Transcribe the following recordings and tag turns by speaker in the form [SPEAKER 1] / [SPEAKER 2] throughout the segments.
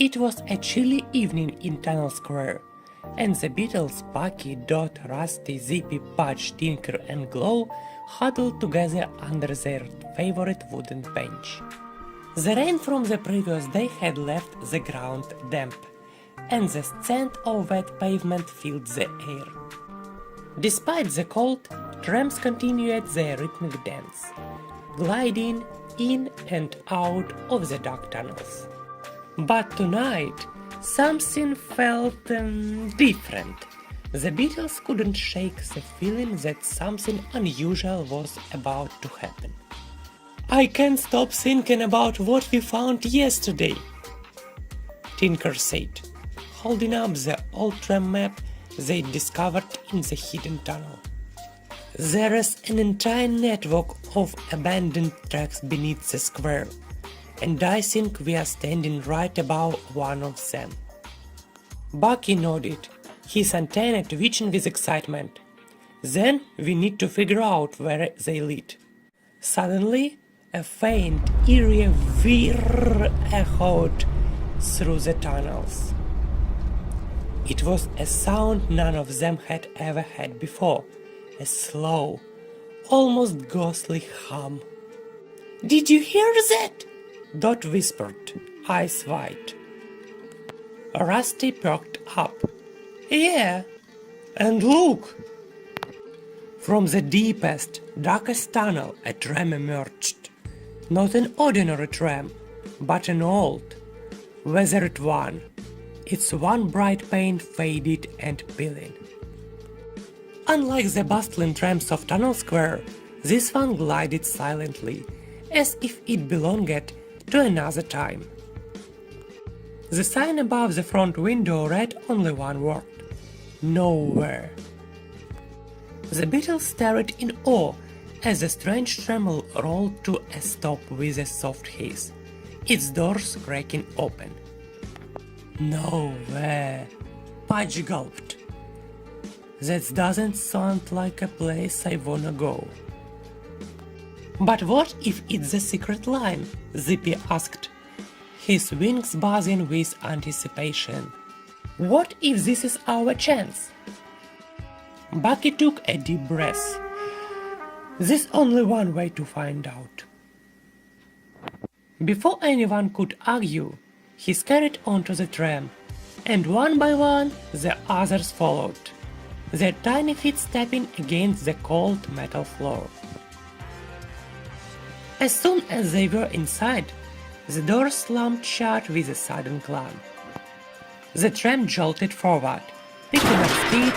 [SPEAKER 1] It was a chilly evening in Tunnel Square, and the Beatles, Bucky, Dot, Rusty, Zippy, Pudge, Tinker and Glow huddled together under their favorite wooden bench. The rain from the previous day had left the ground damp, and the scent of wet pavement filled the air. Despite the cold, trams continued their rhythmic dance, gliding in and out of the dark tunnels. But tonight, something felt different. The Beatles couldn't shake the feeling that something unusual was about to happen. "I can't stop thinking about what we found yesterday," Tinker said, holding up the old tram map they discovered in the hidden tunnel. "There is an entire network of abandoned tracks beneath the square, and I think we are standing right above one of them." Bucky nodded, his antenna twitching with excitement. "Then we need to figure out where they lead." Suddenly, a faint, eerie whir echoed through the tunnels. It was a sound none of them had ever heard before, a slow, almost ghostly hum. "Did you hear that?" Dot whispered, eyes wide. Rusty perked up. "Yeah, and look!" From the deepest, darkest tunnel a tram emerged. Not an ordinary tram, but an old, weathered one, its one bright paint faded and peeling. Unlike the bustling trams of Tunnel Square, this one glided silently, as if it belonged to another time. The sign above the front window read only one word: "Nowhere." The Beatles stared in awe as the strange tram rolled to a stop with a soft hiss, its doors cracking open. "Nowhere," Pudge gulped. "That doesn't sound like a place I wanna go." "But what if it's the secret line?" Zippy asked, his wings buzzing with anticipation. "What if this is our chance?" Bucky took a deep breath. "There's only one way to find out." Before anyone could argue, he scurried onto the tram, and one by one the others followed, their tiny feet stepping against the cold metal floor. As soon as they were inside, the door slammed shut with a sudden clang. The tram jolted forward, picking up speed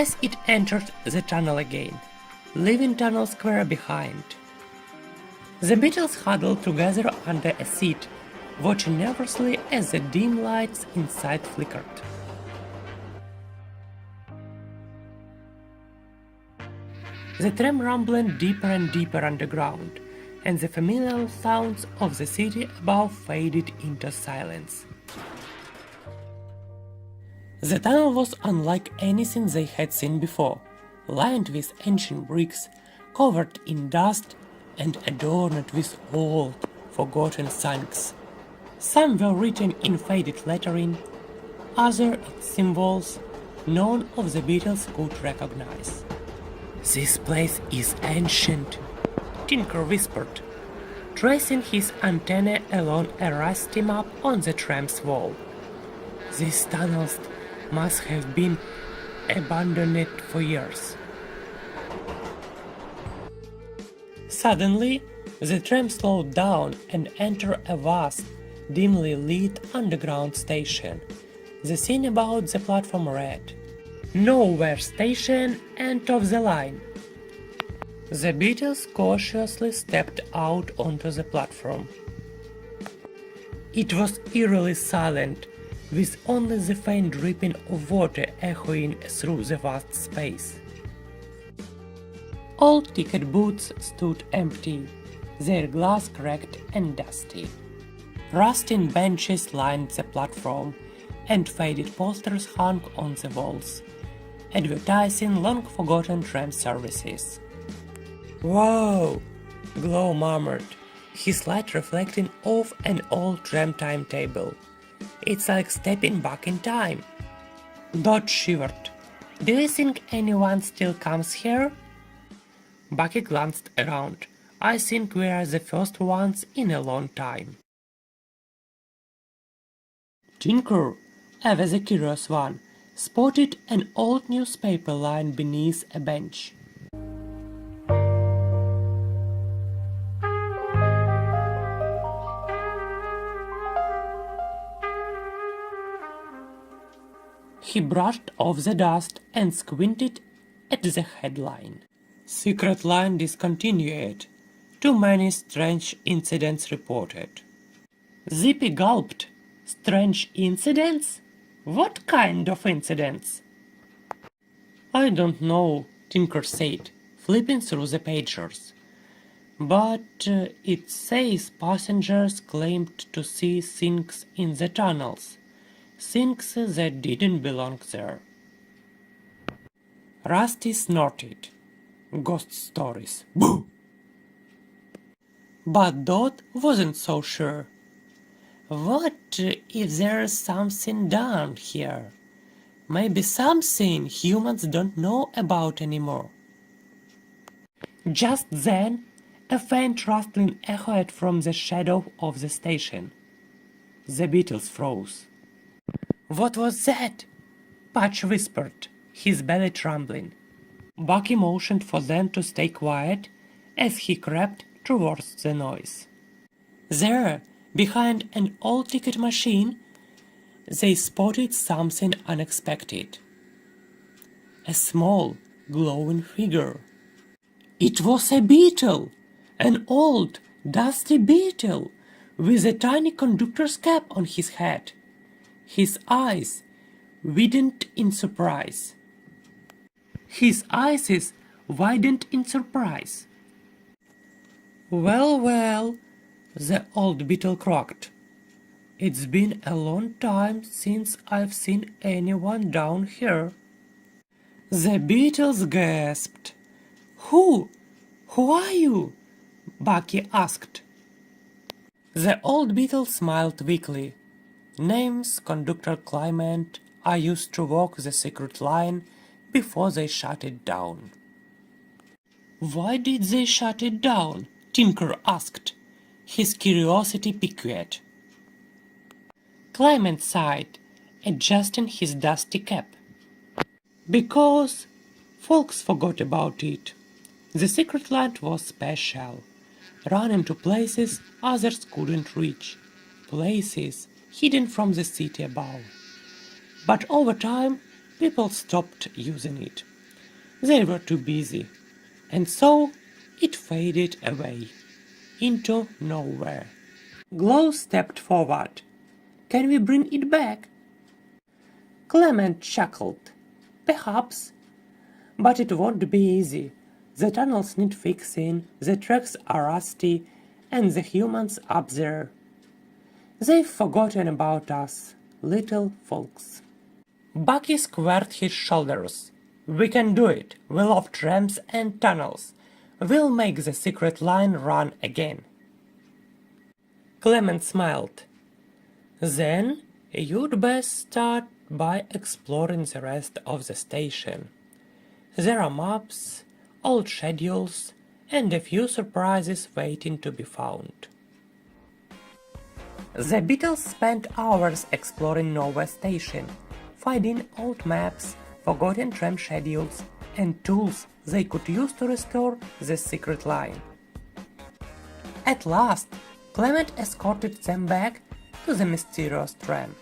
[SPEAKER 1] as it entered the tunnel again, leaving Tunnel Square behind. The Beatles huddled together under a seat, watching nervously as the dim lights inside flickered. The tram rumbled deeper and deeper underground, and the familiar sounds of the city above faded into silence. The tunnel was unlike anything they had seen before, lined with ancient bricks, covered in dust, and adorned with old, forgotten signs. Some were written in faded lettering, others in symbols none of the Beatles could recognize. "This place is ancient," Tinker whispered, tracing his antenna along a rusty map on the tram's wall. "These tunnels must have been abandoned for years." Suddenly, the tram slowed down and entered a vast, dimly lit underground station. The sign about the platform read, "Nowhere Station, End of the Line." The Beatles cautiously stepped out onto the platform. It was eerily silent, with only the faint dripping of water echoing through the vast space. Old ticket booths stood empty, their glass cracked and dusty. Rusting benches lined the platform, and faded posters hung on the walls, advertising long-forgotten tram services. "Whoa!" Glow murmured, his light reflecting off an old tram timetable. It's like stepping back in time. Dot shivered. Do you think anyone still comes here? Bucky glanced around. I think we are the first ones in a long time. Tinker, ever the curious one, spotted an old newspaper lying beneath a bench. He brushed off the dust and squinted at the headline. Secret line discontinued. Too many strange incidents reported. Zippy gulped. Strange incidents? What kind of incidents? I don't know, Tinker said, flipping through the pages. But it says passengers claimed to see things in the tunnels. Things that didn't belong there. Rusty snorted. Ghost stories. Boo! But Dot wasn't so sure. What if there's something down here? Maybe something humans don't know about anymore. Just then, a faint rustling echoed from the shadow of the station. The Beetles froze. What was that? Patch whispered, his belly trembling. Bucky motioned for them to stay quiet as he crept towards the noise. There, behind an old ticket machine, they spotted something unexpected. A small, glowing figure. It was a beetle! An old, dusty beetle, with a tiny conductor's cap on his head. His eyes widened in surprise. Well, the old beetle croaked. It's been a long time since I've seen anyone down here. The beetles gasped. Who? Who are you? Bucky asked. The old beetle smiled weakly. Name's Conductor Clement. I used to walk the secret line before they shut it down. Why did they shut it down? Tinker asked, his curiosity piqued. Clement sighed, adjusting his dusty cap. Because folks forgot about it. The secret line was special, running to places others couldn't reach, places hidden from the city above. But over time, people stopped using it. They were too busy, and so it faded away, into nowhere. Glow stepped forward. Can we bring it back? Clement chuckled. Perhaps. But it won't be easy. The tunnels need fixing, the tracks are rusty, and the humans up there. They've forgotten about us, little folks. Bucky squared his shoulders. We can do it. We love trams and tunnels. We'll make the secret line run again. Clement smiled. Then you'd best start by exploring the rest of the station. There are maps, old schedules, and a few surprises waiting to be found. The Beatles spent hours exploring Nowhere Station, finding old maps, forgotten tram schedules, and tools they could use to restore the secret line. At last, Clement escorted them back to the mysterious tram.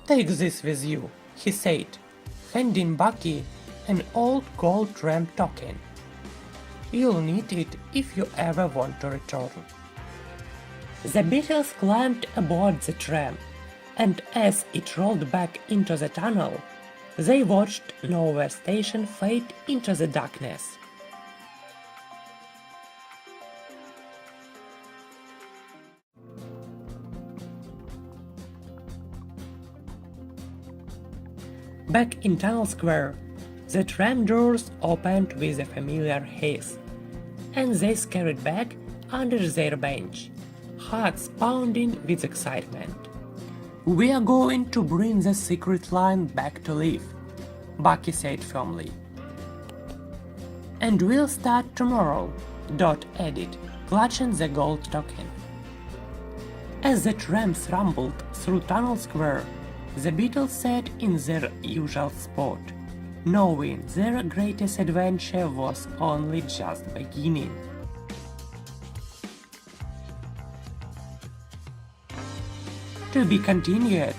[SPEAKER 1] Take this with you, he said, handing Bucky an old gold tram token. You'll need it if you ever want to return. The Beatles climbed aboard the tram, and as it rolled back into the tunnel, they watched Nowhere Station fade into the darkness. Back in Tunnel Square, the tram doors opened with a familiar hiss. and they scurried back under their bench, hearts pounding with excitement. "We are going to bring the secret line back to life," Bucky said firmly. "And we'll start tomorrow," Dot added, clutching the gold token. As the trams rumbled through Tunnel Square, the Beetles sat in their usual spot, knowing their greatest adventure was only just beginning. To be continued.